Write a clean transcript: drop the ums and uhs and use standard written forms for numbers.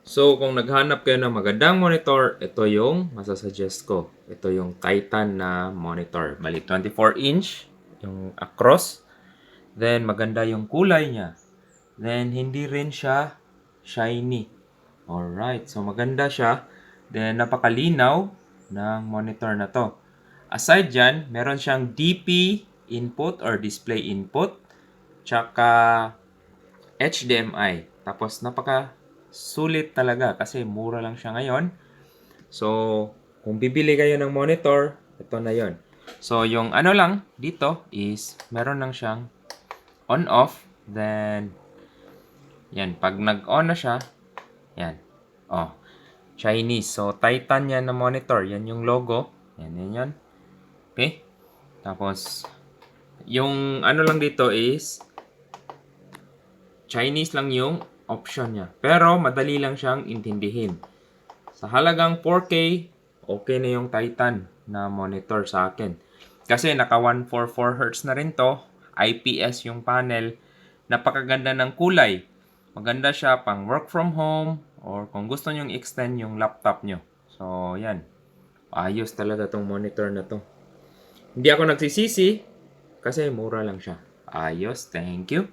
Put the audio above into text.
So, kung naghanap kayo ng magandang monitor, ito yung masasuggest ko. Ito yung Titan na monitor. Bali, 24-inch yung across. Then, maganda yung kulay niya. Then, hindi rin siya shiny. Alright, so maganda siya. Then, napakalinaw ng monitor na to. Aside dyan, meron siyang DP input or display input. Tsaka HDMI. Tapos, sulit talaga kasi mura lang siya ngayon. So, kung bibili kayo ng monitor, ito na yon. So, yung ano lang dito is meron lang siyang on-off. Then, yan. Pag nag-on na siya, yan. Oh, Chinese. So, Titan yan na monitor. Yan yung logo. Yan. Okay? Tapos, yung ano lang dito is Chinese lang yung option niya. Pero, madali lang siyang intindihin. Sa halagang 4K, okay na yung Titan na monitor sa akin. Kasi naka 144 Hz na rin to. IPS yung panel. Napakaganda ng kulay. Maganda siya pang work from home or kung gusto nyong extend yung laptop nyo. So, yan. Ayos talaga tong monitor na to. Hindi ako nagsisisi kasi mura lang siya. Ayos. Thank you.